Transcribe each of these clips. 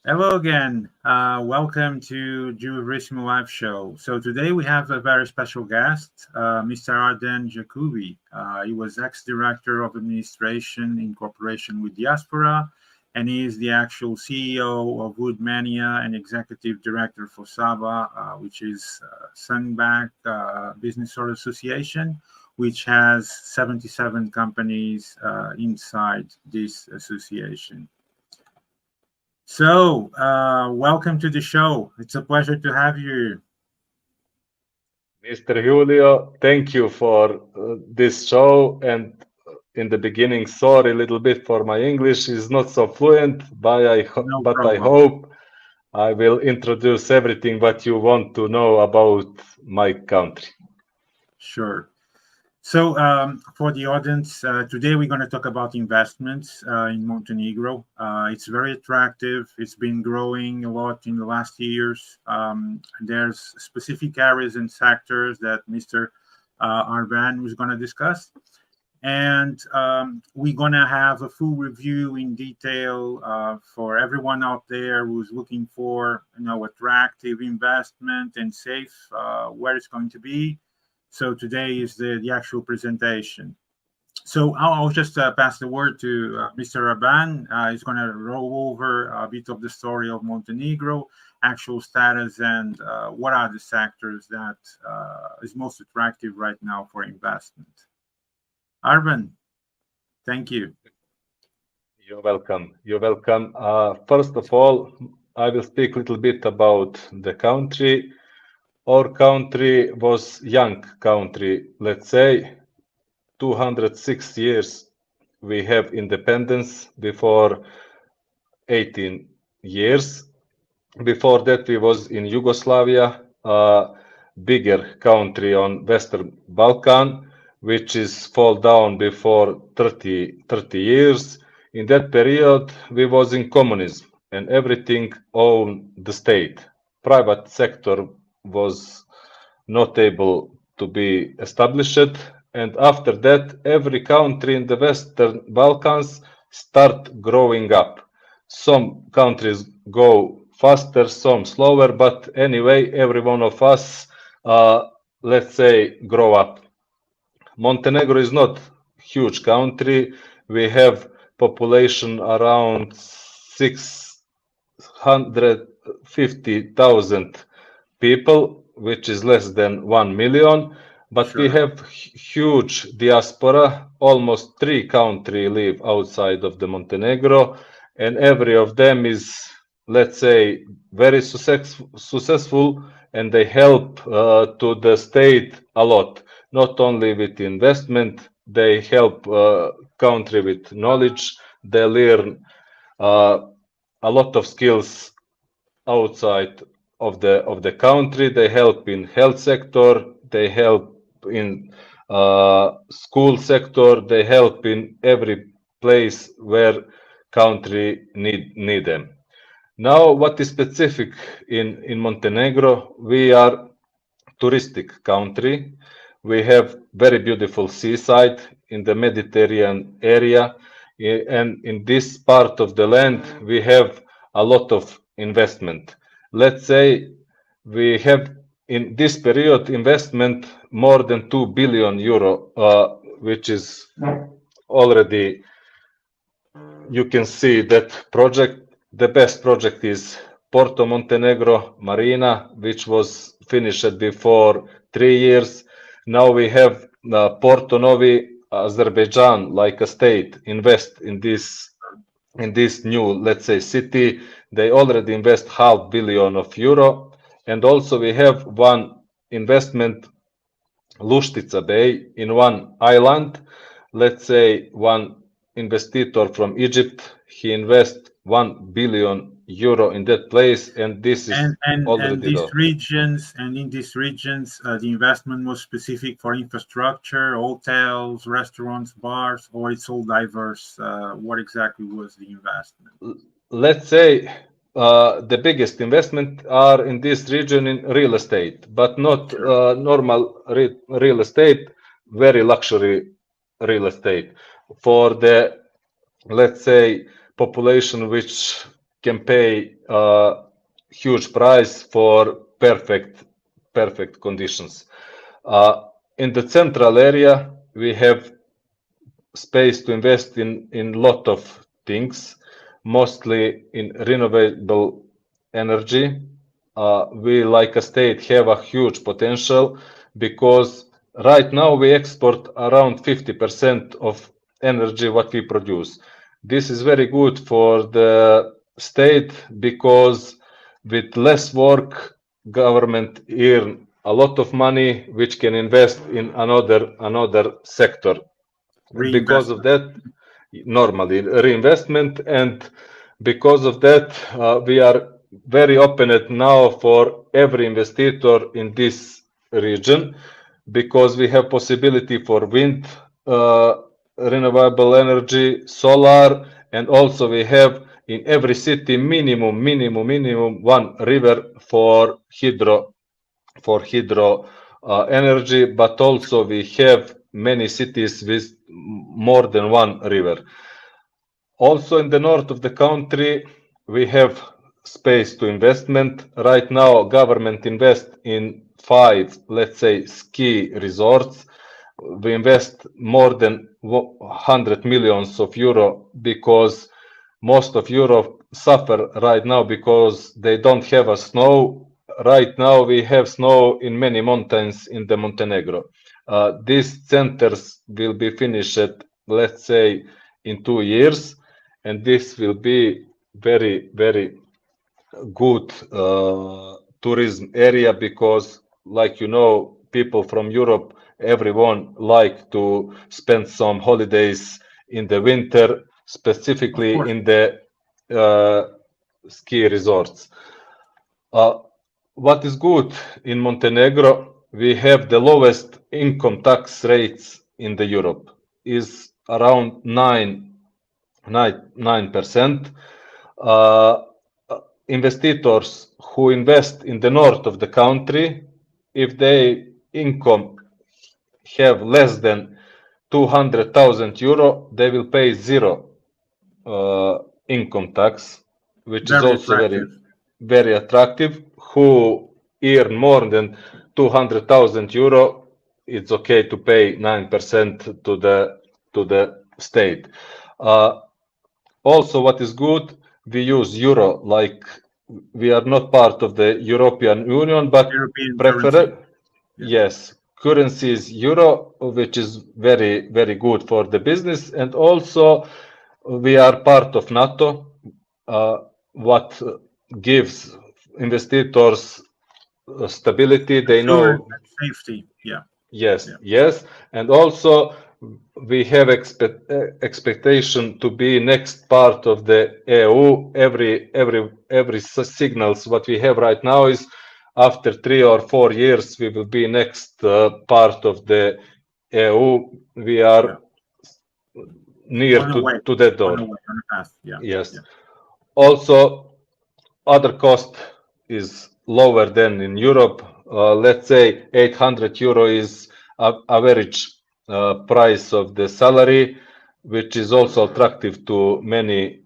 Hello again. Welcome to Julio Verissimo live show. So today we have a very special guest, Mr. Arben Jakupi. He was ex-director of administration in cooperation with Diaspora, and he is the actual CEO of Woodmania and executive director for SABA, which is Sandžak Business Association, which has 77 companies inside this association. So, welcome to the show. It's a pleasure to have you. Mr. Julio, thank you for this show. And in the beginning, sorry a little bit for my English is not so fluent, but No I problem. hope I will introduce everything what you want to know about my country. Sure. So, for the audience, today we're going to talk about investments in Montenegro. It's very attractive. It's been growing a lot in the last years. There's specific areas and sectors that Mr. Arben was going to discuss. And we're going to have a full review in detail for everyone out there who's looking for, attractive investment and safe where it's going to be. So today is the actual presentation. So I'll just pass the word to Mr. Arben. He's going to roll over a bit of the story of Montenegro, actual status, and what are the sectors that is most attractive right now for investment. Arben, thank you. You're welcome. You're welcome. First of all, I will speak a little bit about the country. Our country was young country, let's say 206 years we have independence before 18 years. Before that we was in Yugoslavia, a bigger country on Western Balkan, which is fall down before 30 years. In that period we was in communism and everything owned the state. Private sector was not able to be established, and after that every country in the Western Balkans start growing up. Some countries go faster, some slower, but anyway every one of us let's say grow up. Montenegro is not huge country. We have population around 650,000 people, which is less than 1 million, but we have huge diaspora. Almost 3 countries live outside of the Montenegro, and every of them is, let's say, very successful, and they help to the state a lot. Not only with investment, they help country with knowledge. They learn a lot of skills outside of the country. They help in health sector. They help in school sector. They help in every place where country need them. Now, what is specific in Montenegro? We are touristic country. We have very beautiful seaside in the Mediterranean area, and in this part of the land we have a lot of investment. Let's say we have in this period investment more than 2 billion euro, which is already, you can see that project. The best project is Porto Montenegro Marina, which was finished before 3 years. Now we have Porto Novi, Azerbaijan, like a state, invest in this new, let's say, city. They already invest €500 million, and also we have one investment, Luštica Bay, in one island. Let's say one investor from Egypt, he invests €1 billion in that place, and this is already and these regions, in these regions, the investment was specific for infrastructure, hotels, restaurants, bars, or it's all diverse. What exactly was the investment? Let's say the biggest investment are in this region in real estate, but not normal real estate, very luxury real estate for the, let's say, population which can pay a huge price for perfect conditions. In the central area, we have space to invest in lot of things, mostly in renewable energy. We, like a state, have a huge potential because right now we export around 50% of energy what we produce. This is very good for the state because with less work, government earn a lot of money which can invest in another sector. Because of that, normally reinvestment, and because of that, we are very open now for every investor in this region because we have possibility for wind, renewable energy, solar, and also we have in every city minimum one river for hydro energy, but also we have many cities with more than one river. Also in the north of the country, we have space to investment. Right now, government invest in 5, let's say, ski resorts. We invest more than 100 millions of euro because most of Europe suffer right now because they don't have a snow. Right now, we have snow in many mountains in the Montenegro. These centers will be finished, let's say, in 2 years, and this will be very good tourism area because, like you know, people from Europe, everyone like to spend some holidays in the winter, specifically in the ski resorts. What is good in Montenegro, we have the lowest income tax rates in the Europe, is around 9%. Investors who invest in the north of the country, if they income have less than 200,000 euro, they will pay zero income tax, which is also very attractive. Who earn more than 200,000 euro, it's okay to pay 9% to the state. Also, what is good, we use euro, like we are not part of the European Union, but yes, currency is euro, which is very good for the business, and also we are part of NATO, what gives investors stability. They know safety. Yes, and also we have expectation to be next part of the EU. Every signals what we have right now is after 3 or 4 years we will be next part of the EU. We are near to that door. Yes. Also, other cost is lower than in Europe. Let's say 800 euro is average price of the salary, which is also attractive to many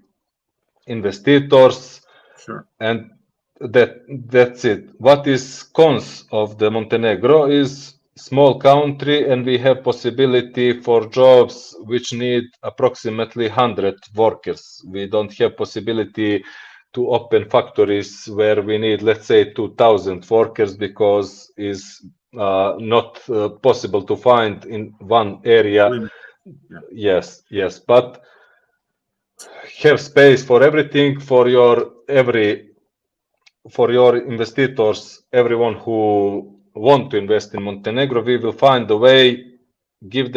investors. Sure. And that's it. What is cons of the Montenegro is small country, and we have possibility for jobs which need approximately 100 workers. We don't have possibility to open factories where we need, let's say, 2,000 workers because is not possible to find in one area. Yes, but have space for everything for your investors, everyone who want to invest in Montenegro. We will find a way, give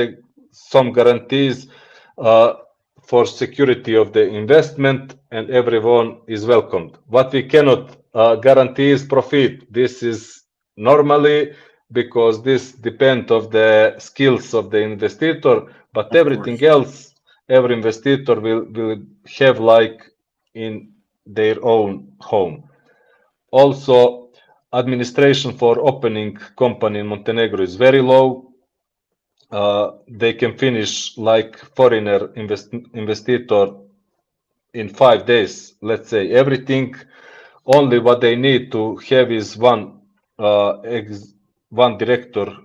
some guarantees for security of the investment, and everyone is welcomed. What we cannot guarantee is profit. This is normally because this depends on the skills of the investor, but everything else, every investor will have like in their own home. Also, administration for opening company in Montenegro is very low. They can finish like foreigner investor in 5 days. Let's say everything. Only what they need to have is one director.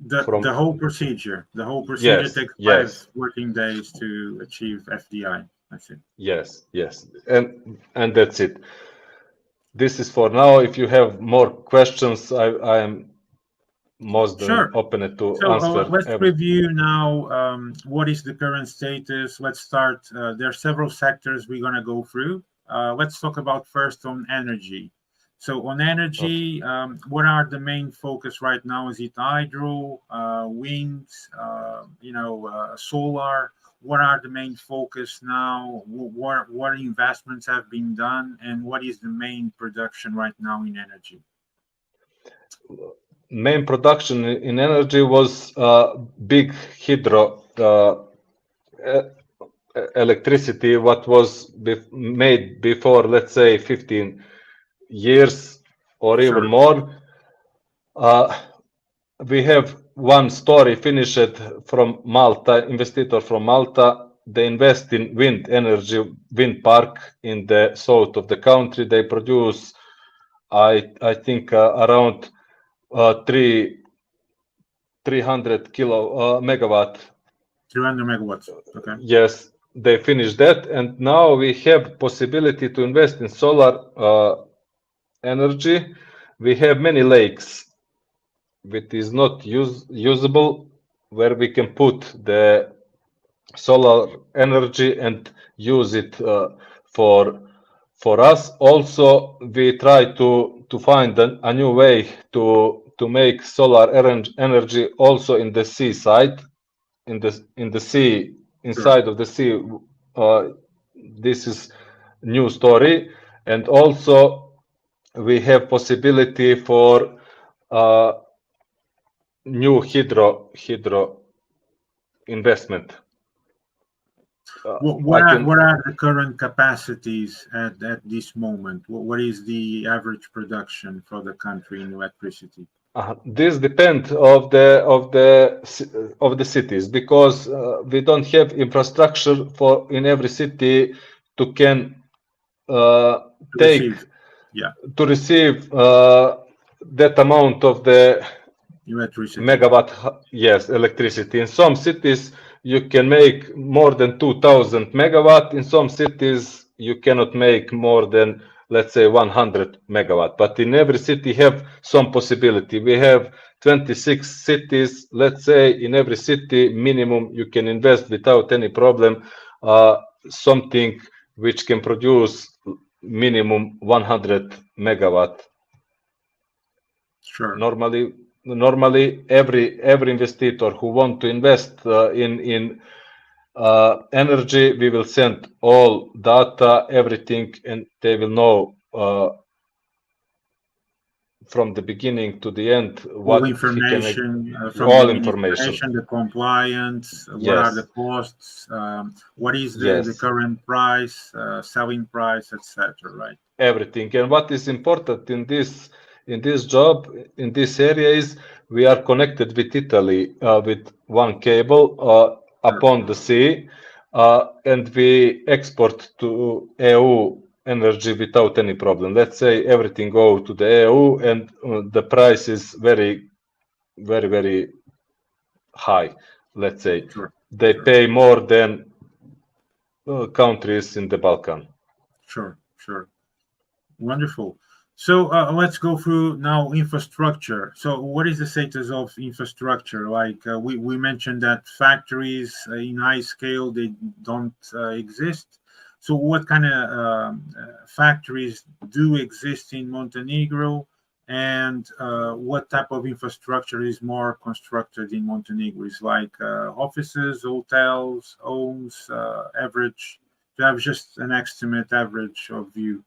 The whole procedure. The whole procedure Yes, takes yes. 5 working days to achieve FDI. That's it. Yes, yes, and that's it. This is for now. If you have more questions, I am most than Sure. open to So answer. let's review now what is the current status. Let's start. There are several sectors we're going to go through. Let's talk about first on energy. So on energy, what are the main focus right now? Is it hydro, wind, solar? What are the main focus now? What investments have been done, and what is the main production right now in energy? Main production in energy was big hydro electricity, what was made before, let's say, 15 years or even more. We have one story finished from Malta, investor from Malta. They invest in wind energy, wind park in the south of the country. They produce, I think, around 300 megawatt. 300 megawatts. Okay. Yes, they finished that, and now we have possibility to invest in solar energy. We have many lakes which is not usable, where we can put the solar energy and use it for us. Also, we try to find a new way to make solar energy also in the seaside, in the sea, inside of the sea. This is new story, and also we have possibility for new hydro investment. What are the current capacities at this moment? What is the average production for the country in electricity? This depends of the cities, because we don't have infrastructure for in every city to can Receive that amount of the electricity. Megawatt, yes, electricity. In some cities, you can make more than 2,000 megawatt. In some cities, you cannot make more than, let's say, 100 megawatt. But in every city, have some possibility. We have 26 cities. Let's say in every city, minimum you can invest without any problem something which can produce minimum 100 megawatt. Sure. Normally, every investor who want to invest in energy, we will send all data, everything, and they will know from the beginning to the end all information from all the information, the compliance, what yes. are the costs, what is the current price, selling price, etc. Right? Everything. And what is important in this job, in this area, is we are connected with Italy with one cable upon the sea, and we export to EU energy without any problem. Let's say everything go to the EU, and the price is very, very, very high. Let's say they pay more than countries in the Balkan. Sure. Wonderful. So let's go through now infrastructure. So what is the status of infrastructure? Like we mentioned that factories in high scale, they don't exist. So what kind of factories do exist in Montenegro, and what type of infrastructure is more constructed in Montenegro? Is like offices, hotels, homes, average? To have just an estimate average of view.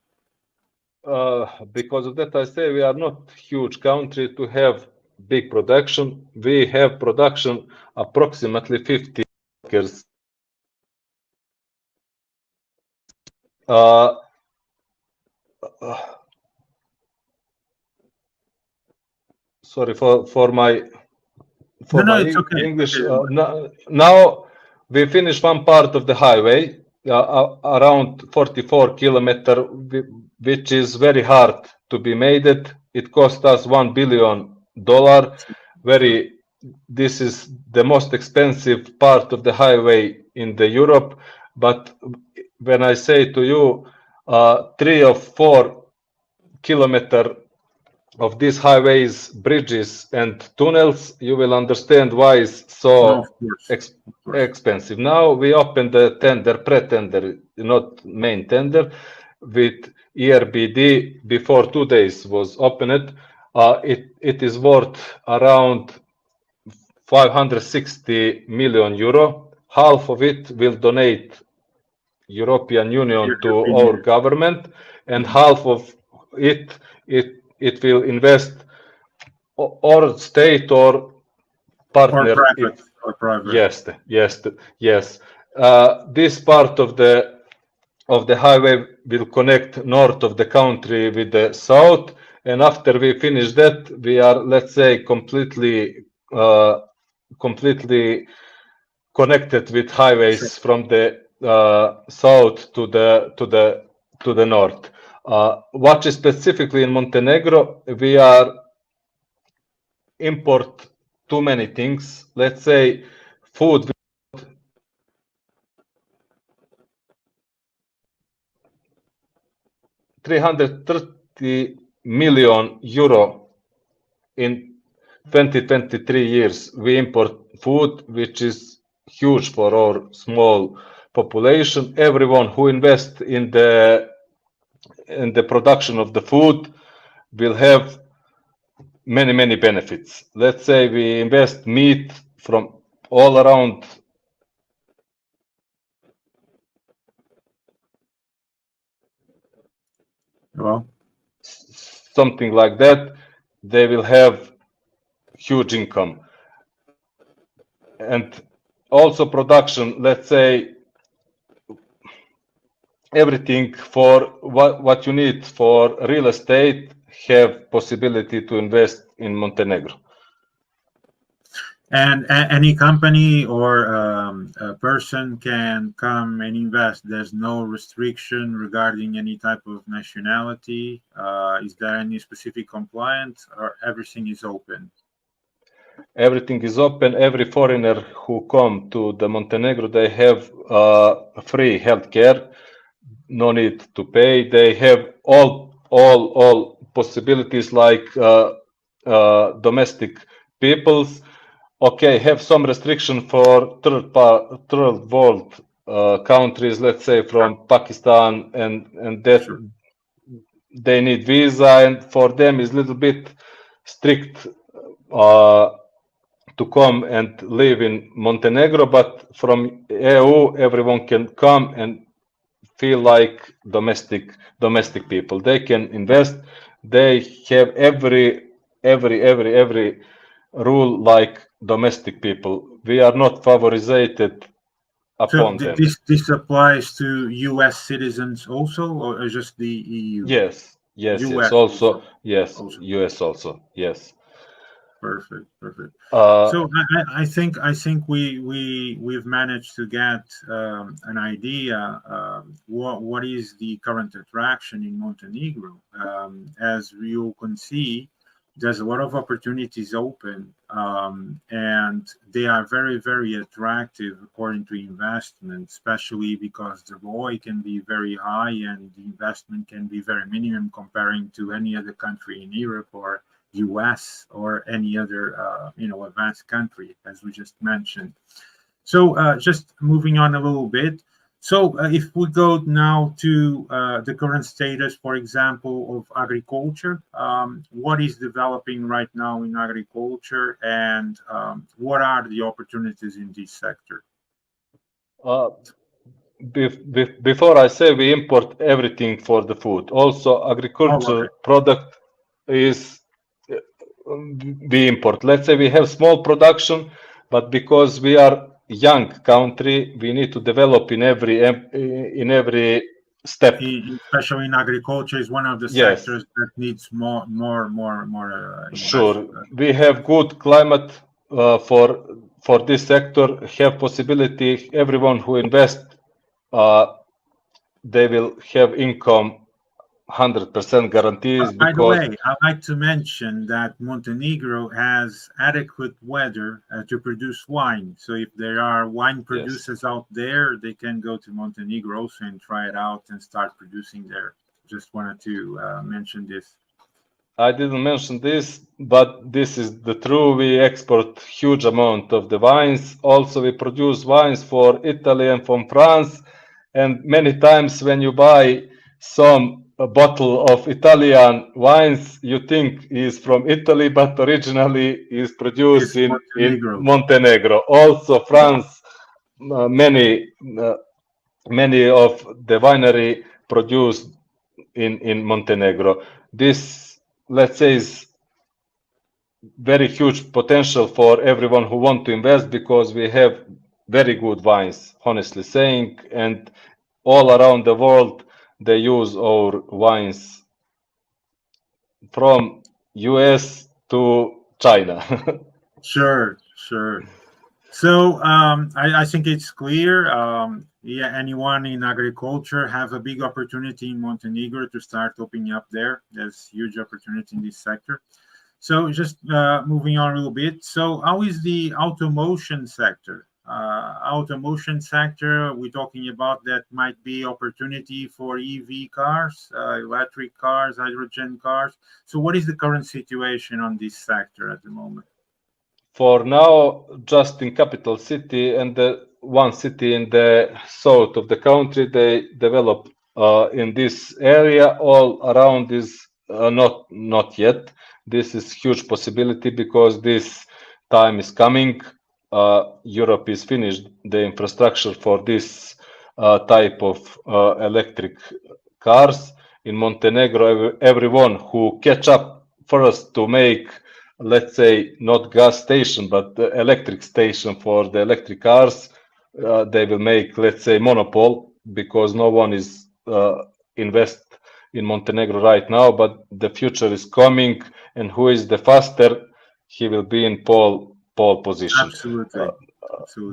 Because of that, I say we are not huge country to have big production. We have production approximately 50 acres. Sorry for my it's okay. English. Now we finish one part of the highway. around 44 kilometer, which is very hard to be made. It cost us $1 billion. This is the most expensive part of the highway in the Europe. But when I say to you, 3 or 4 kilometer of these highways, bridges, and tunnels, you will understand why it's so expensive. Now we opened the tender, pre-tender, not main tender, with ERBD before 2 days was opened. It is worth around 560 million euro. Half of it will donate European Union to our government, and half of it will invest or state or partner. Or private. Yes. This part of the highway will connect north of the country with the south, and after we finish that, we are, let's say, completely connected with highways from the south to the north. What is specifically in Montenegro, we are import too many things. Let's say food. €330 million in 2023 years. We import food, which is huge for our small population. Everyone who invests in the production of the food will have many benefits. Let's say we invest meat from all around. Well, something like that, they will have huge income. And also production, let's say everything for what you need for real estate, have possibility to invest in Montenegro. And any company or a person can come and invest. There's no restriction regarding any type of nationality. Is there any specific compliance, or everything is open? Everything is open. Every foreigner who come to the Montenegro, they have free healthcare. No need to pay. They have all possibilities like domestic peoples. Okay, have some restriction for third world countries, let's say from Pakistan, and that they need visa, and for them is a little bit strict to come and live in Montenegro. But from EU, everyone can come and feel like domestic people. They can invest. They have every rule like domestic people. We are not favorized upon them. This applies to US citizens also, or just the EU? Yes. US also. Yes. Also. US also. Yes. Perfect. So I think we've managed to get an idea what is the current attraction in Montenegro. As you can see, there's a lot of opportunities open, and they are very attractive according to investment, especially because the ROI can be very high and the investment can be very minimum comparing to any other country in Europe or US or any other advanced country, as we just mentioned. So just moving on a little bit. So if we go now to the current status, for example, of agriculture, what is developing right now in agriculture, and what are the opportunities in this sector? Before I say we import everything for the food, also agriculture product is we import. Let's say we have small production, but because we are young country, we need to develop in every step. Especially in agriculture, is one of the sectors that needs more. Sure, we have good climate for this sector. Have possibility. Everyone who invests they will have income 100% guarantees By the because way, I'd like to mention that Montenegro has adequate weather to produce wine. So if there are wine producers out there, they can go to Montenegro also and try it out and start producing there. Just wanted to mention this. I didn't mention this, but this is the true. We export huge amount of the wines. Also, we produce wines for Italy and from France. And many times when you buy some a bottle of Italian wines, you think is from Italy, but originally is produced It's in Montenegro. Montenegro. Also, France, many of the winery produced in Montenegro. This, let's say, is very huge potential for everyone who want to invest because we have very good wines, honestly saying, and all around the world they use our wines from US to China. Sure. So I think it's clear. Yeah, anyone in agriculture have a big opportunity in Montenegro to start opening up there. There's huge opportunity in this sector. So just moving on a little bit. So how is the automotion sector? We're talking about that might be opportunity for EV cars, electric cars, hydrogen cars. So what is the current situation on this sector at the moment? For now, just in capital city and the one city in the south of the country, they develop in this area. All around is not yet. This is huge possibility because this time is coming. Europe is finished the infrastructure for this type of electric cars. In Montenegro, everyone who catch up first to make, let's say, not gas station, but the electric station for the electric cars, they will make, let's say, monopole because no one is invest in Montenegro right now, but the future is coming, and who is the faster, he will be in pole position. Absolutely.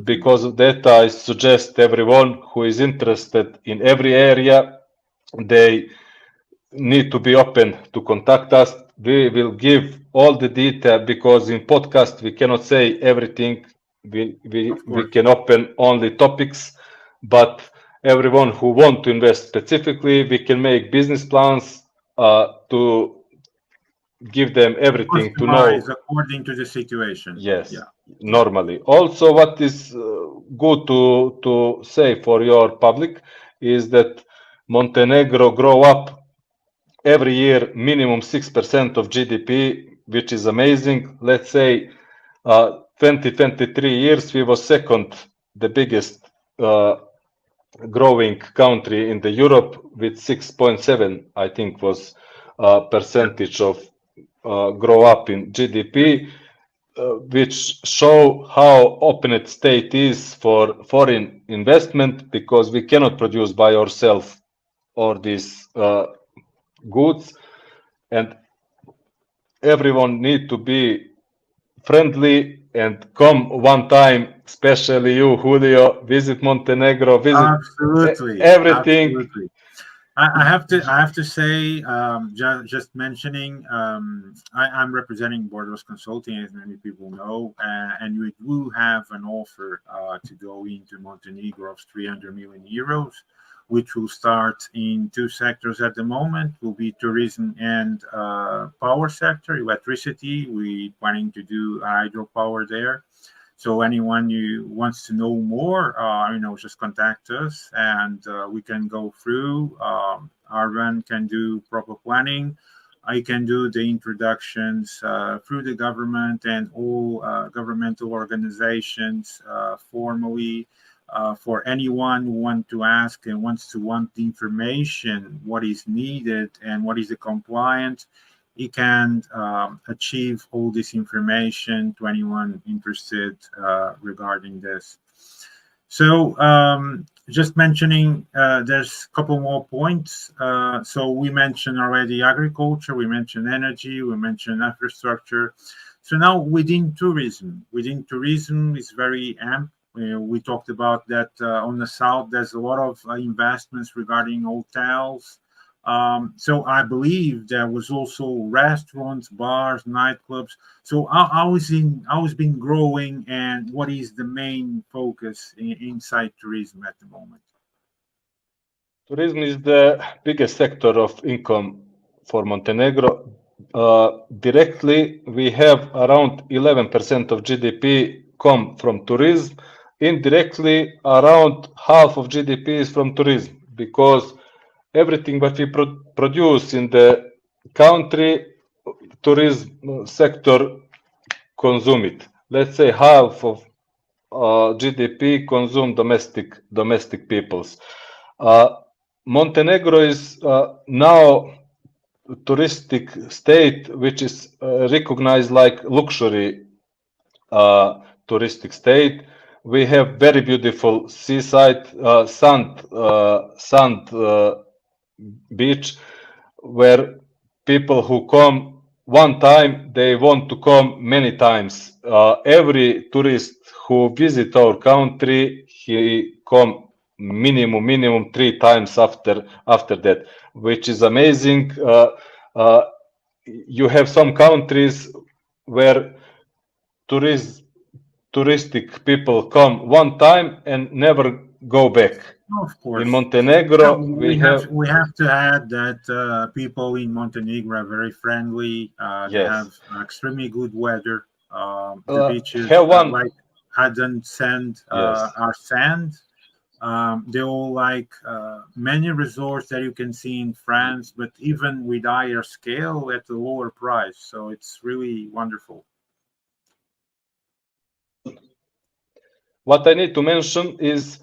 Because of that, I suggest everyone who is interested in every area, they need to be open to contact us. We will give all the detail because in podcast we cannot say everything. We can open only topics, but everyone who want to invest specifically, we can make business plans to give them everything to know according to the situation. Yes, yeah. Normally. Also, what is good to say for your public is that Montenegro grow up every year minimum 6% of GDP, which is amazing. Let's say 2023 years we was second, the biggest growing country in the Europe with 6.7, I think was percentage of grow up in GDP, which show how open state is for foreign investment because we cannot produce by ourselves all these goods, and everyone need to be friendly and come one time, especially you, Julio, visit Montenegro, visit everything. Absolutely. I have to say, just mentioning, I'm representing Borders Consulting, as many people know, and we do have an offer to go into Montenegro of 300 million euros, which will start in two sectors at the moment, will be tourism and power sector, electricity. We're planning to do hydropower there. So anyone who wants to know more, just contact us and we can go through. Arben can do proper planning. I can do the introductions through the government and all governmental organizations formally. For anyone who wants to ask and want the information, what is needed and what is the compliance, he can achieve all this information to anyone interested regarding this. So just mentioning, there's a couple more points. So we mentioned already agriculture, we mentioned energy, we mentioned infrastructure. So now within tourism is very We talked about that on the south. There's a lot of investments regarding hotels. So I believe there was also restaurants, bars, nightclubs. So how is been growing, and what is the main focus inside tourism at the moment? Tourism is the biggest sector of income for Montenegro. Directly, we have around 11% of GDP come from tourism. Indirectly, around half of GDP is from tourism, because everything that we produce in the country, tourism sector consume it. Let's say half of GDP consume domestic peoples. Montenegro is now a touristic state which is recognized like luxury touristic state. We have very beautiful seaside, sand beach, where people who come one time, they want to come many times. Every tourist who visit our country, he come minimum 3 times after that, which is amazing. You have some countries where touristic people come one time and never go back. Of course. In Montenegro, we have to add that people in Montenegro are very friendly. They have extremely good weather. The beaches, like Arben sand, are sand. They all like many resorts that you can see in France, but even with higher scale at a lower price. So it's really wonderful. What I need to mention is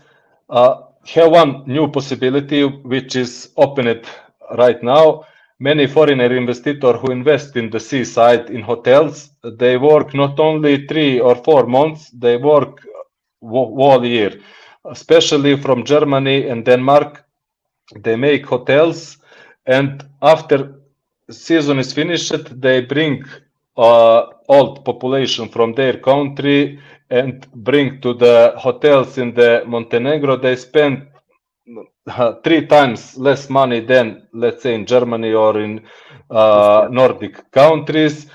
have one new possibility which is opened right now. Many foreigner investors who invest in the seaside in hotels, they work not only 3 or 4 months, they work whole year. Especially from Germany and Denmark, they make hotels, and after season is finished, they bring old population from their country and bring to the hotels in the Montenegro. They spend 3 times less money than, let's say, in Germany or in Nordic countries.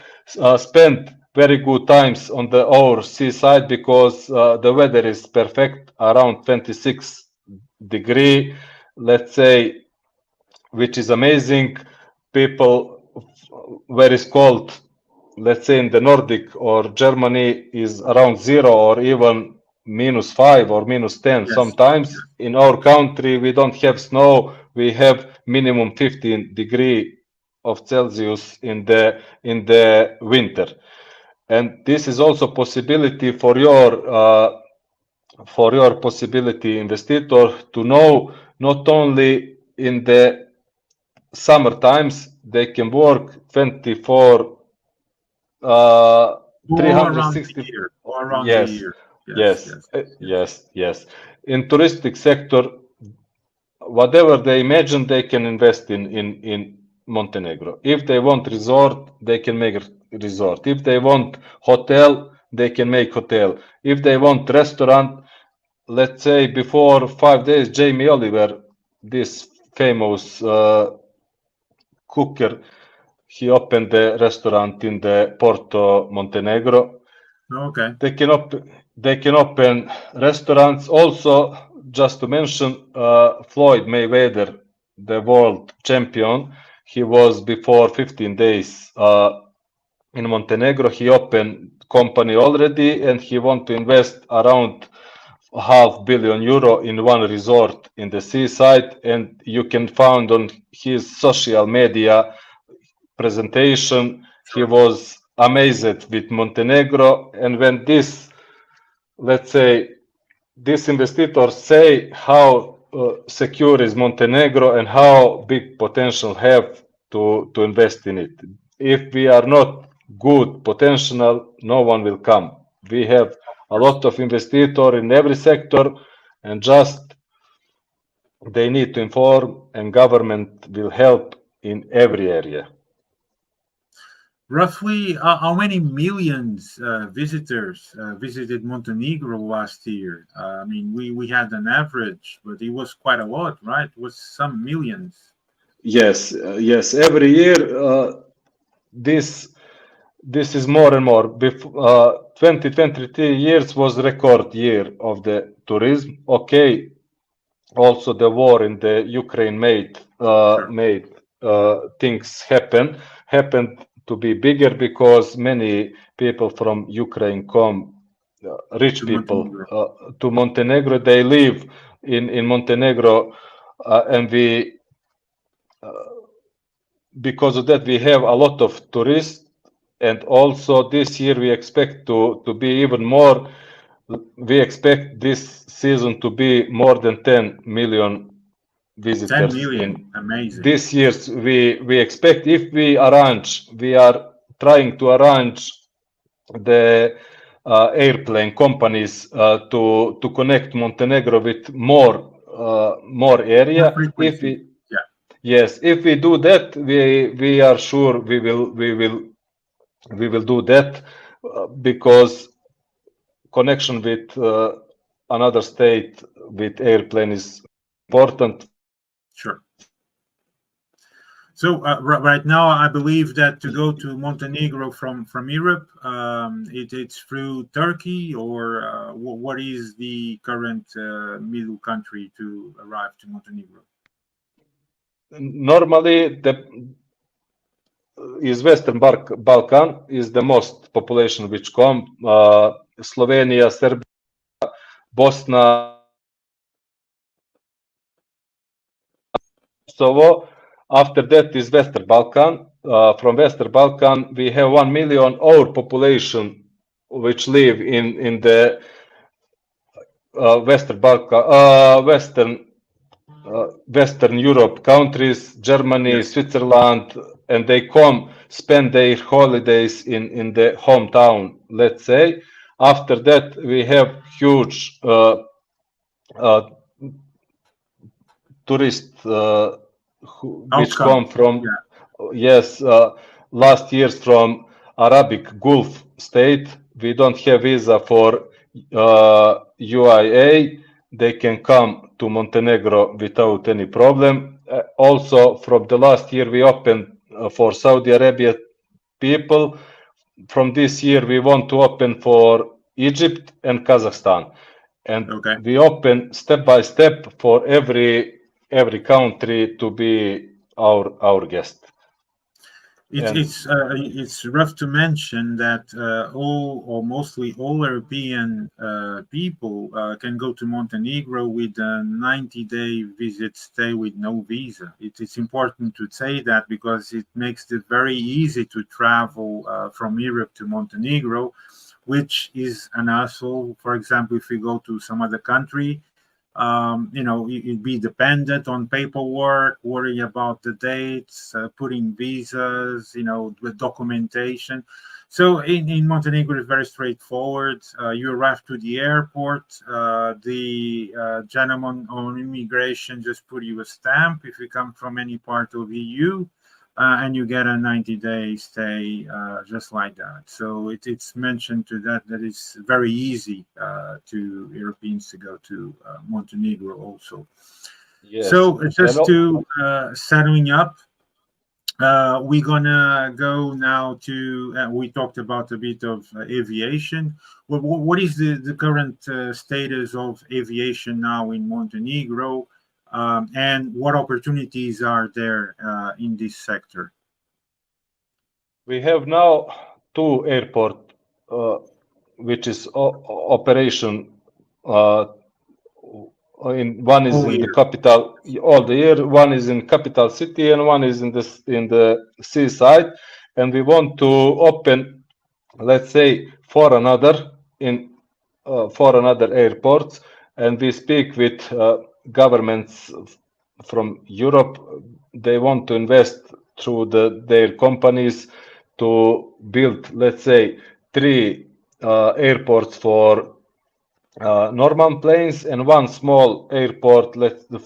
Spend very good times on our seaside, because the weather is perfect, around 26 degree, let's say, which is amazing. People, where it's cold, let's say in the Nordic or Germany, is around 0 or even -5 or -10 sometimes. In our country, we don't have snow. We have minimum 15 degree of Celsius in the winter, and this is also possibility for your possibility investitor to know. Not only in the summer times, they can work 24 360 all around the year. Yes. In touristic sector, whatever they imagine, they can invest in Montenegro. If they want resort, they can make a resort. If they want hotel, they can make hotel. If they want restaurant, let's say before 5 days, Jamie Oliver, this famous cooker, he opened the restaurant in the Porto, Montenegro. Okay. They can open restaurants. Also, just to mention, Floyd Mayweather, the world champion, he was before 15 days in Montenegro. He opened company already, and he want to invest around €500 million in one resort in the seaside. And you can find on his social media presentation, he was amazed with Montenegro. And when let's say, these investors say how secure is Montenegro and how big potential have to invest in it. If we are not good potential, no one will come. We have a lot of investors in every sector, and just they need to inform, and government will help in every area. Roughly, how many millions visitors visited Montenegro last year? I mean, we had an average, but it was quite a lot, right? It was some millions. Yes, yes. Every year, this this is more and more. 2023 years was record year of the tourism. Okay, also the war in the Ukraine Sure. made things happened to be bigger because many people from Ukraine come, rich To people Montenegro. to Montenegro. They live in Montenegro, and we because of that we have a lot of tourists, and also this year we expect to be even more. We expect this season to be more than 10 million 10 visitors million. in Amazing. this year's. We expect, if we are trying to arrange the airplane companies to connect Montenegro with more More area. If frequency. we Yeah. Yes, if we do that, we are sure we will do that, because connection with another state with airplane is important. Sure. So right now, I believe that to go to Montenegro from Europe, it's through Turkey, or what is the current middle country to arrive to Montenegro? Normally, the is Balkan is the most population which come. Slovenia, Serbia, Bosna, Kosovo. After that is Western Balkan. From Western Balkan, we have 1 million our population which live in the Western Balkan, Western Europe countries, Germany, Yes. Switzerland, and they come spend their holidays in the hometown, let's say. After that, we have huge uh, tourists which Outcome. come from, Yeah. yes, last years from Arabic Gulf state. We don't have visa for UIA. They can come to Montenegro without any problem. Also, from the last year, we opened for Saudi Arabia people. From this year, we want to open for Egypt and Kazakhstan, and Okay. we open step by step for every country to be our guest. And It's rough to mention that all or mostly all European people can go to Montenegro with a 90-day visit stay with no visa. It's important to say that because it makes it very easy to travel from Europe to Montenegro, which is an hassle. For example, if you go to some other country, you'd be dependent on paperwork, worry about the dates, putting visas, with documentation. So in Montenegro, it's very straightforward. You arrive to the airport, the gentleman on immigration just put you a stamp if you come from any part of EU, and you get a 90-day stay just like that. So it's mentioned to that it's very easy to Europeans to go to Montenegro also. yes, So and just to settling up, we're gonna go now to. We talked about a bit of aviation. What is the current status of aviation now in Montenegro, and what opportunities are there in this sector? we have now two airport which is operation. One is All in the year. capital all the year. One is in capital city, and one is in the seaside. And we want to open, let's say, for another airports, and we speak with governments from Europe. They want to invest through their companies to build, let's say, three airports for normal planes, and one small airport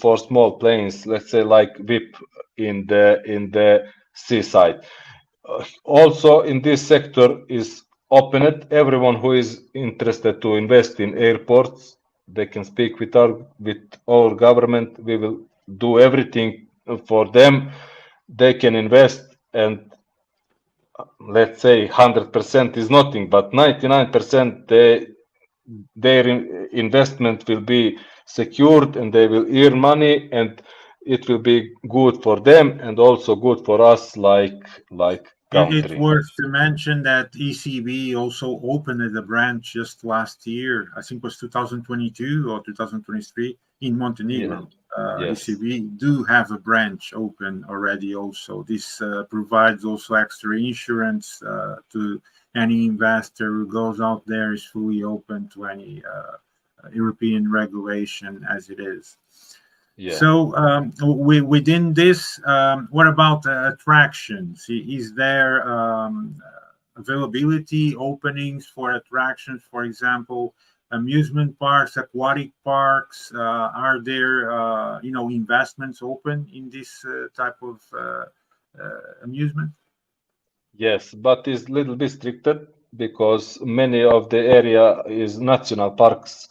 for small planes, let's say like VIP in the seaside. Also in this sector is opened. Everyone who is interested to invest in airports, they can speak with our government. We will do everything for them. They can invest, and let's say 100% is nothing, but 99% their investment will be secured and they will earn money, and it will be good for them and also good for us, like It's country. worth to mention that ECB also opened a branch just last year. I think it was 2022 or 2023 in Montenegro. Yes. ECB do have a branch open already also. This provides also extra insurance to any investor who goes out there, is fully open to any European regulation as it is. Yeah. So within this, what about attractions? Is there availability openings for attractions? For example, amusement parks, aquatic parks. Are there investments open in this type of amusement? Yes, but it's little bit restricted because many of the area is national parks,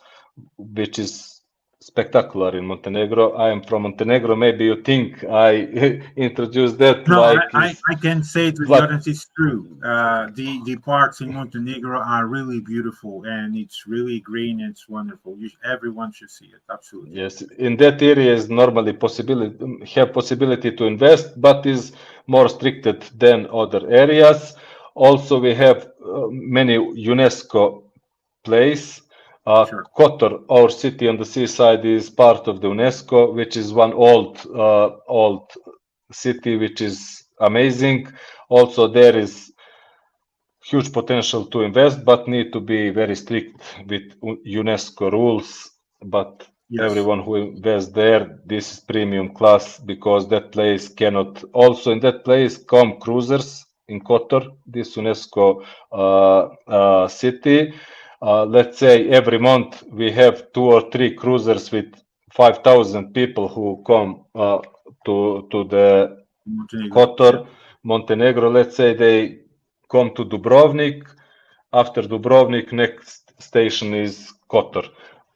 which is spectacular in Montenegro. I am from Montenegro. Maybe you think I introduced that No, like I can say to the but audience it's true. The parks in Montenegro are really beautiful and it's really green and it's wonderful. Everyone should see it. Absolutely. yes, in that area is normally possibility to invest, but is more restricted than other areas. Also, we have many UNESCO place. Sure. Kotor, our city on the seaside, is part of the UNESCO, which is one old city, which is amazing. Also, there is huge potential to invest, but need to be very strict with UNESCO rules. But Yes. everyone who invests there, this is premium class because that place cannot. Also, in that place come cruisers in Kotor, this UNESCO city. Let's say every month we have 2 or 3 cruisers with 5,000 people who come to the Montenegro. Kotor, Yeah. Montenegro. Let's say they come to Dubrovnik. After Dubrovnik, next station is Kotor.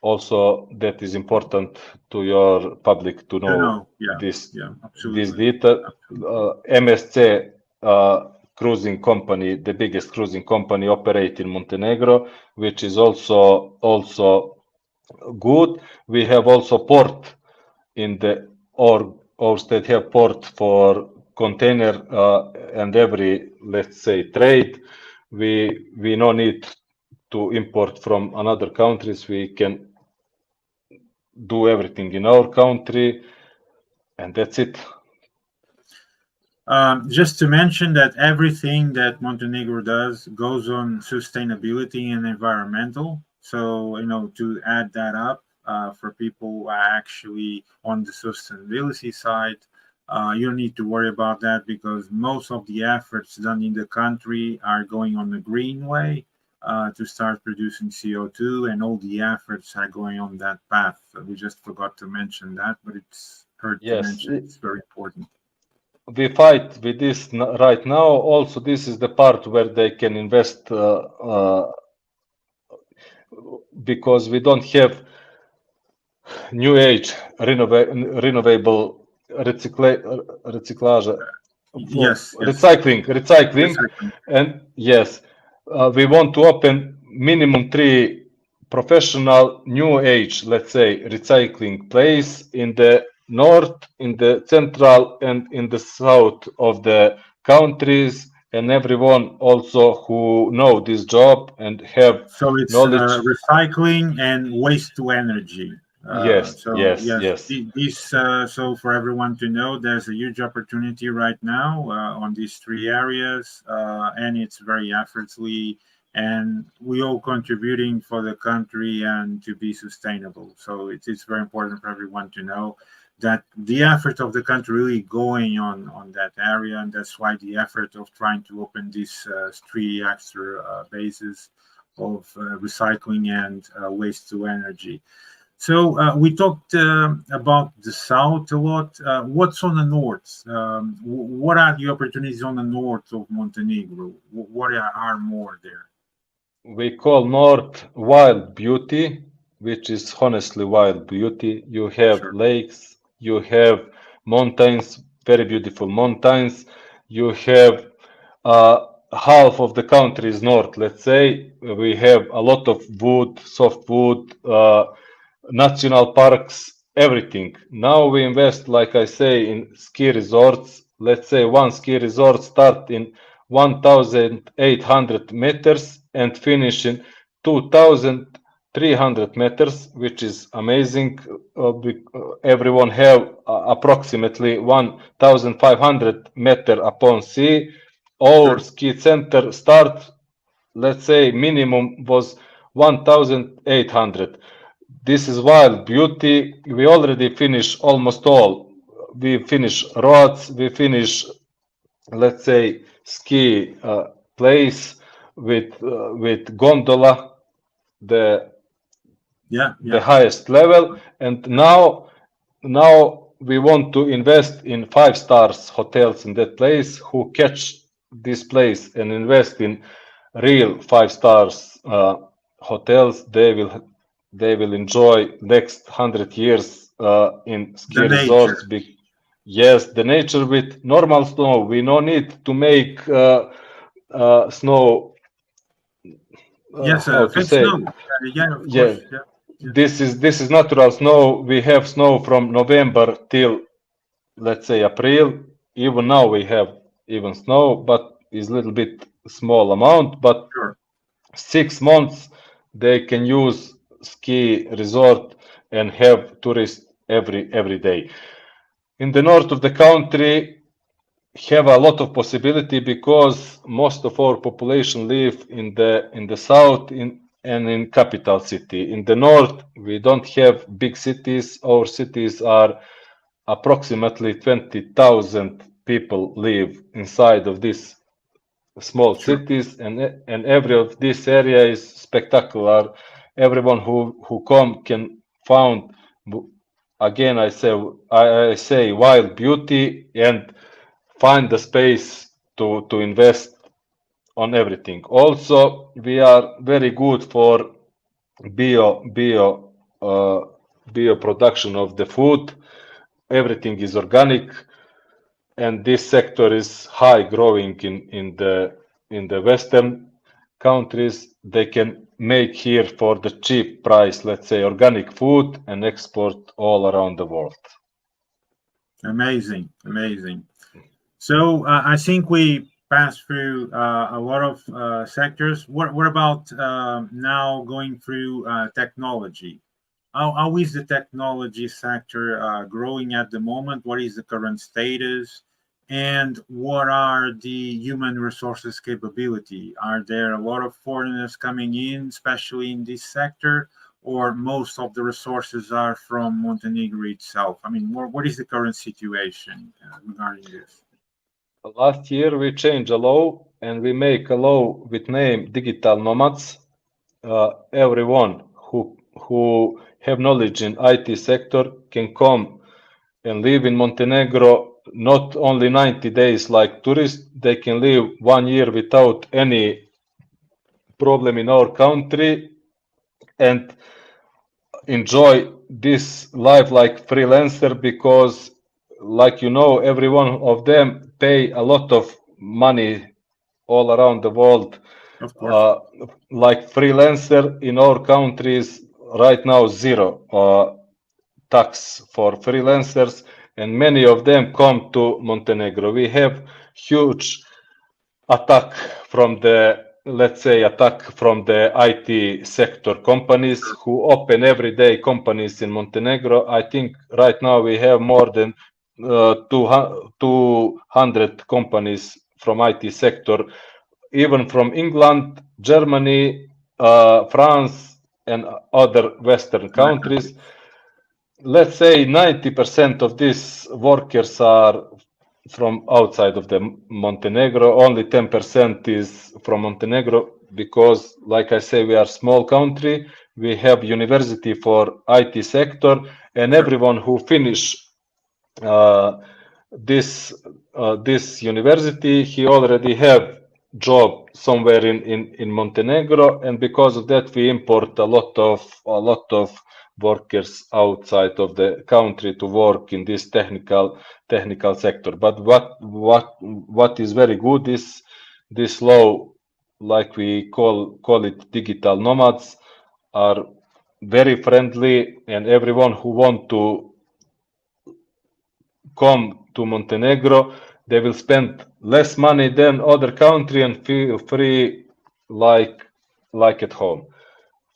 Also, that is important to your public to know Yeah. this Yeah. this Absolutely. data. Absolutely. MSC cruising company, the biggest cruising company, operate in Montenegro, which is also good. We have also port in the or state have port for container and every, let's say, trade. We no need to import from another countries. We can do everything in our country, and that's it. Just to mention that everything that Montenegro does goes on sustainability and environmental. So, to add that up for people who are actually on the sustainability side, you don't need to worry about that because most of the efforts done in the country are going on the green way to start producing CO2, and all the efforts are going on that path. We just forgot to mention that, but it's hard to Yes, mention. It's very important. we fight with this right now. Also, this is the part where they can invest because we don't have new age renovable recyclage Yes, recycling, exactly. and yes, we want to open minimum 3 professional new age, let's say, recycling place in the north, in the central, and in the south of the countries, and everyone also who know this job and have So it's knowledge. recycling and waste to energy. Yes, So yes, yes, yes. so for everyone to know, there's a huge opportunity right now on these 3 areas, and it's very effortlessly, and we all contributing for the country and to be sustainable. So it's very important for everyone to know that the effort of the country really going on that area, and that's why the effort of trying to open these 3 extra bases of recycling and waste to energy. So we talked about the south a lot. What's on the north? What are the opportunities on the north of Montenegro? What are more there? We call north wild beauty, which is honestly wild beauty. You have lakes, you have mountains, very beautiful mountains. You have half of the country is north, let's say. We have a lot of wood, soft wood, national parks, everything. Now we invest, like I say, in ski resorts. Let's say one ski resort start in 1,800 meters and finish in 2,300 meters, which is amazing. Everyone have approximately 1,500 meter upon sea. Our ski center start, let's say, minimum was 1,800. This is wild beauty. We already finish almost all. We finish roads. We finish, let's say, ski place with gondola, the highest level. And now we want to invest in 5-star hotels in that place. Who catch this place and invest in real 5-star hotels, they will enjoy next 100 years in ski resorts. Yes, the nature with normal snow. We no need to make snow. How to say? Snow. Yeah. This is natural snow. We have snow from November till, let's say, April. Even now we have even snow, but it's a little bit small amount. But 6 months they can use ski resort and have tourists every day. In the north of the country, have a lot of possibility because most of our population live in the south and in capital city. In the north, we don't have big cities. Our cities are approximately 20,000 people live inside of these small cities, and every of this area is spectacular. Everyone who come can found, again I say wild beauty and find the space to invest on everything. Also, we are very good for bio production of the food. Everything is organic, and this sector is high growing in the Western countries. They can make here for the cheap price, let's say, organic food and export all around the world. Amazing. So I think we passed through a lot of sectors. What about now going through technology? How is the technology sector growing at the moment? What is the current status? And what are the human resources capability? Are there a lot of foreigners coming in, especially in this sector, or most of the resources are from Montenegro itself? I mean, what is the current situation regarding this? Last year we changed a law and we make a law with name digital nomads. Everyone who have knowledge in IT sector can come and live in Montenegro. Not only 90 days like tourists, they can live 1 year without any problem in our country and enjoy this life like freelancer, because, like you know, every one of them pay a lot of money all around the world. Of course. Like freelancer in our countries right now, zero tax for freelancers, and many of them come to Montenegro. We have huge attack from the, let's say, IT sector companies who open every day companies in Montenegro. I think right now we have more than 200 companies from IT sector, even from England, Germany, France, and other Western countries. Let's say 90% of these workers are from outside of the Montenegro. Only 10% is from Montenegro. because, like I say, we are small country. We have university for IT sector, and everyone who finish this this university, he already have job somewhere in Montenegro, and because of that, we import a lot of workers outside of the country to work in this technical sector. But what is very good is this law, like we call it digital nomads, are very friendly, and everyone who want to come to Montenegro, they will spend less money than other country and feel free like at home.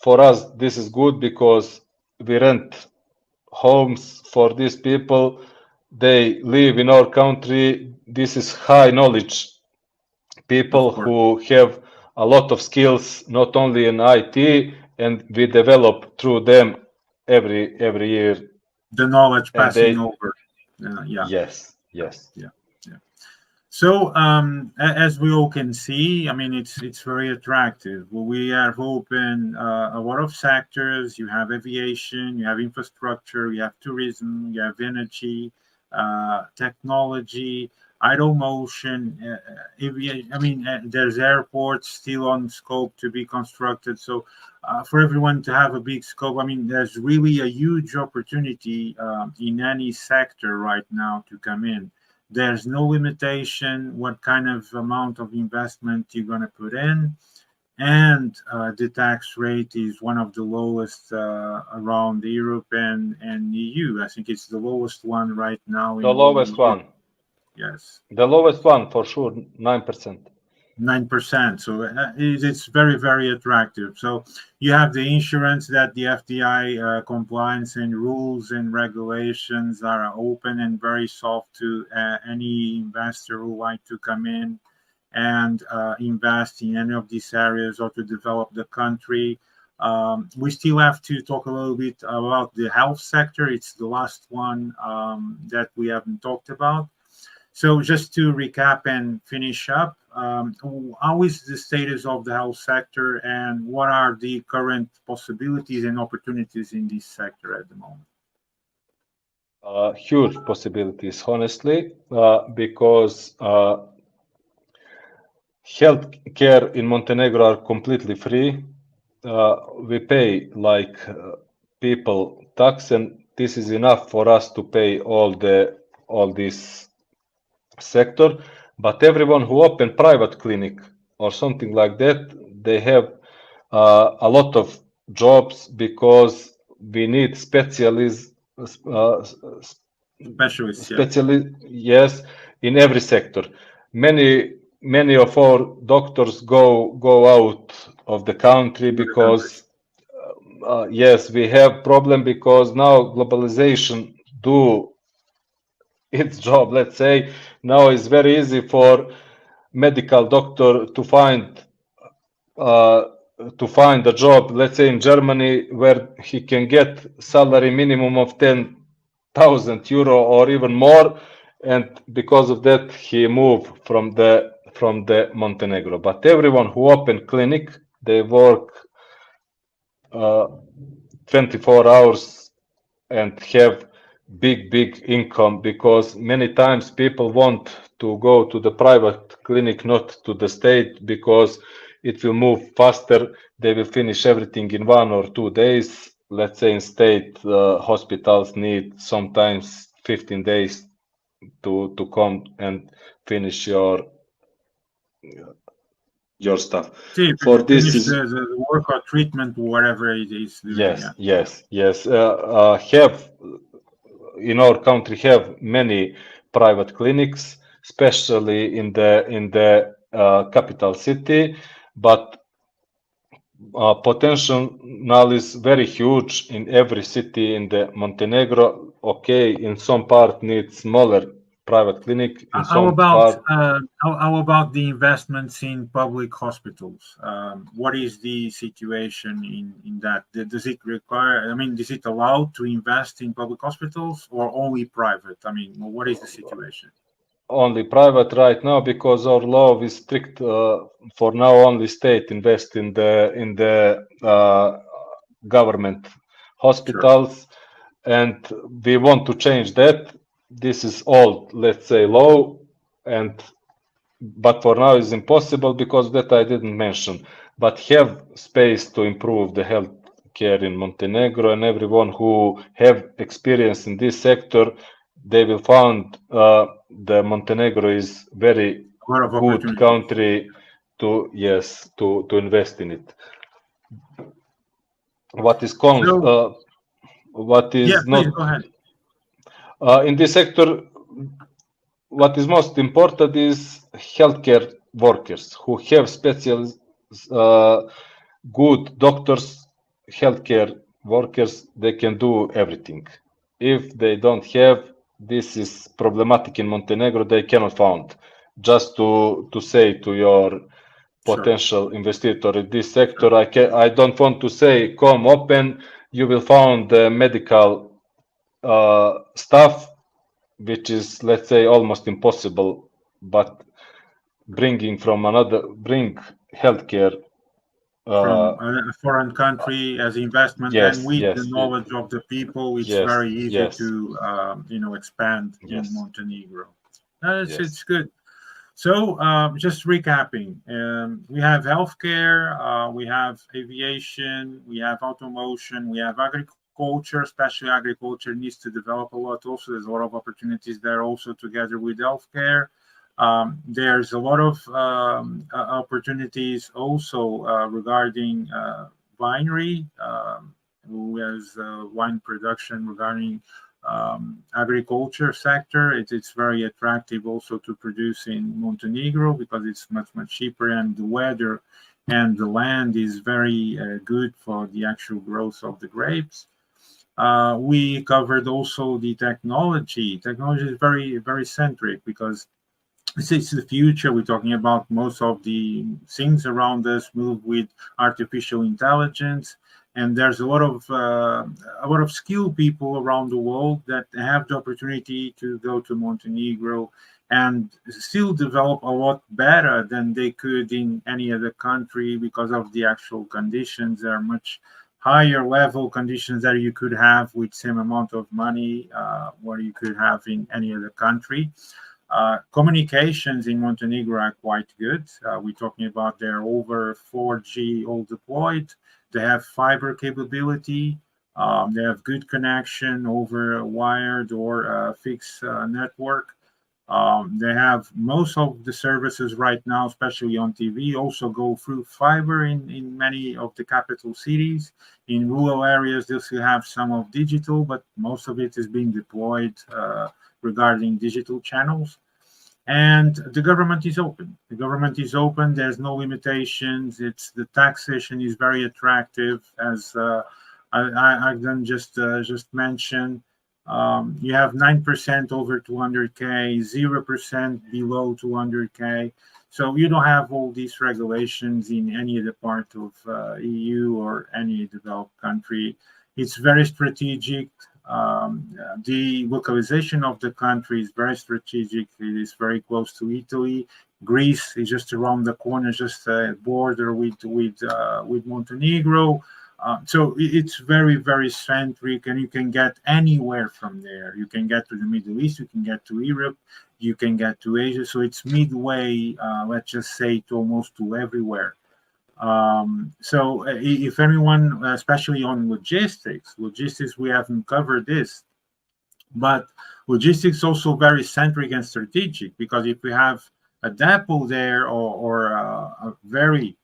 For us, this is good because we rent homes for these people. They live in our country. This is high knowledge people who have a lot of skills, not only in IT, and we develop through them every year. The knowledge passing over. Yeah. Yes. Yeah. So, as we all can see, I mean, it's very attractive. We have open a lot of sectors. You have aviation, you have infrastructure, you have tourism, you have energy, technology, idle motion. There's airports still on scope to be constructed. So, for everyone to have a big scope, I mean, there's really a huge opportunity in any sector right now to come in. There's no limitation what kind of amount of investment you're going to put in. And the tax rate is one of the lowest around Europe and EU. I think it's the lowest one right now. The lowest one. Yes. The lowest one for sure, 9%. 9%. So it's very, very attractive. So you have the insurance that the FDI compliance and rules and regulations are open and very soft to any investor who like to come in and invest in any of these areas or to develop the country. We still have to talk a little bit about the health sector. It's the last one that we haven't talked about. So just to recap and finish up, how is the status of the health sector and what are the current possibilities and opportunities in this sector at the moment? Huge possibilities, honestly, because healthcare in Montenegro are completely free. We pay like people tax, and this is enough for us to pay all this sector. But everyone who open private clinic or something like that, they have a lot of jobs because we need specialists. Yes, in every sector. Many of our doctors go out of the country because yes, we have problem because now globalization do its job. Let's say now it's very easy for medical doctor to find a job, let's say in Germany, where he can get salary minimum of 10,000 euro or even more, and because of that he moved from the Montenegro. But everyone who open clinic, they work 24 hours and have big income, because many times people want to go to the private clinic, not to the state, because it will move faster. They will finish everything in 1 or 2 days. Let's say in state hospitals need sometimes 15 days to come and finish your stuff. For this is the work or treatment, whatever it is. Yes. Have in our country have many private clinics, especially in the capital city, but potential now is very huge in every city in the Montenegro. Okay, in some part needs smaller private clinic. How about the investments in public hospitals? What is the situation in that? Does it require? I mean, is it allowed to invest in public hospitals or only private? I mean, what is the situation? only private right now because our law is strict. For now, only state invest in the government hospitals, and we want to change that. This is old, let's say, law, but for now it's impossible because that I didn't mention. But have space to improve the health care in Montenegro, and everyone who have experience in this sector, they will find the Montenegro is very good country to invest in it. What is please go ahead. In this sector, what is most important is healthcare workers who have special good doctors, healthcare workers. They can do everything. If they don't have, this is problematic in Montenegro. They cannot found. Just to say to your potential investor in this sector, I don't want to say come open. You will find medical stuff, which is, let's say, almost impossible, but bring healthcare from a foreign country as investment, and with the knowledge of the people, it's very easy to expand in Montenegro. It's good. So just recapping, we have healthcare, we have aviation, we have automotion, we have agriculture. Especially agriculture needs to develop a lot. Also, there's a lot of opportunities there. Also, together with healthcare, there's a lot of opportunities also regarding winery, who has wine production regarding agriculture sector. It's very attractive also to produce in Montenegro because it's much cheaper, and the weather and the land is very good for the actual growth of the grapes. We covered also the technology. Technology is very centric because it's the future. We're talking about most of the things around us move with artificial intelligence, and there's a lot of skilled people around the world that have the opportunity to go to Montenegro and still develop a lot better than they could in any other country because of the actual conditions. There are much higher level conditions that you could have with same amount of money what you could have in any other country. Communications in Montenegro are quite good. We're talking about they're over 4G all deployed. They have fiber capability. They have good connection over wired or fixed network. They have most of the services right now, especially on TV, also go through fiber in many of the capital cities. In rural areas, they still have some of digital, but most of it is being deployed regarding digital channels. And the government is open. The government is open. There's no limitations. The taxation is very attractive, as I then just mentioned. You have 9% over 200K, 0% below 200K. So you don't have all these regulations in any other part of EU or any developed country. It's very strategic. The localization of the country is very strategic. It is very close to Italy. Greece is just around the corner, just a border with Montenegro. So it's very centric, and you can get anywhere from there. You can get to the Middle East, you can get to Europe, you can get to Asia. So it's midway, let's just say, to almost to everywhere. So if anyone, especially on logistics, we haven't covered this, but logistics also very centric and strategic, because if we have a depot there or a very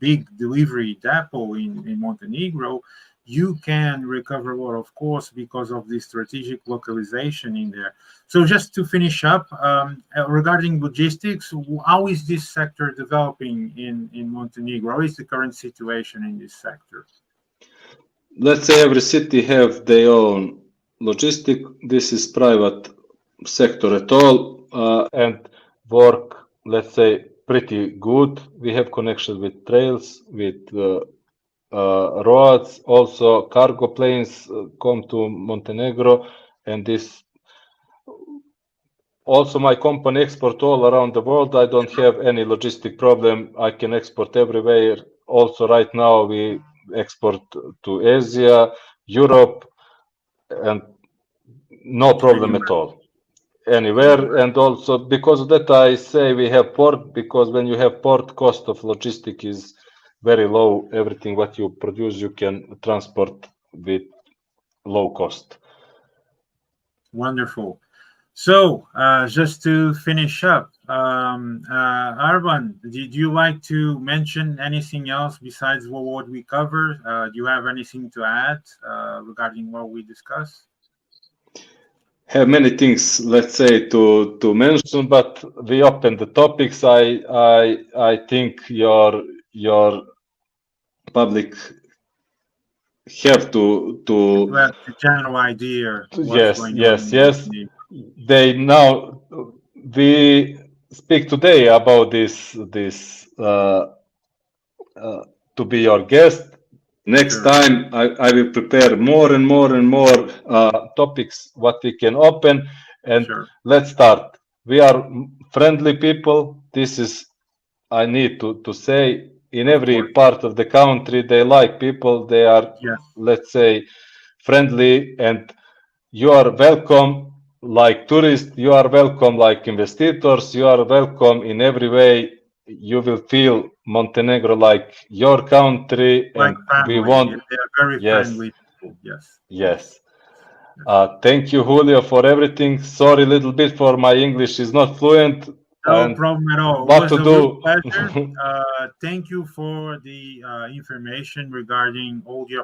big delivery depot in Montenegro, you can recover a lot, of course, because of the strategic localization in there. So just to finish up, regarding logistics, how is this sector developing in Montenegro? How is the current situation in this sector? Let's say every city have their own logistic. This is private sector at all, and work, let's say, pretty good. We have connection with trails, with roads. Also, cargo planes come to Montenegro, and this Also, my company export all around the world. I don't have any logistic problem. I can export everywhere. Also, right now we export to Asia, Europe, and no problem at all. Anywhere. And also because of that, I say we have port, because when you have port, cost of logistic is very low. Everything what you produce, you can transport with low cost. Wonderful. So, just to finish up, Arben, did you like to mention anything else besides what we covered? Do you have anything to add regarding what we discussed? Have many things, let's say, to mention, but we open the topics. I think your public have to have the general idea. Yes. They now we speak today about this to be your guest. Next time I will prepare more and more topics what we can open, and let's start. We are friendly people. This is, I need to say, in every part of the country they like people. They are, let's say, friendly, and you are welcome like tourists, you are welcome like investors, you are welcome in every way. You will feel Montenegro like your country, like and family. We want. They are very friendly people. Yes. Thank you, Julio, for everything. Sorry, a little bit for my English is not fluent. No problem at all. What to do? Pleasure. Thank you for the information regarding all your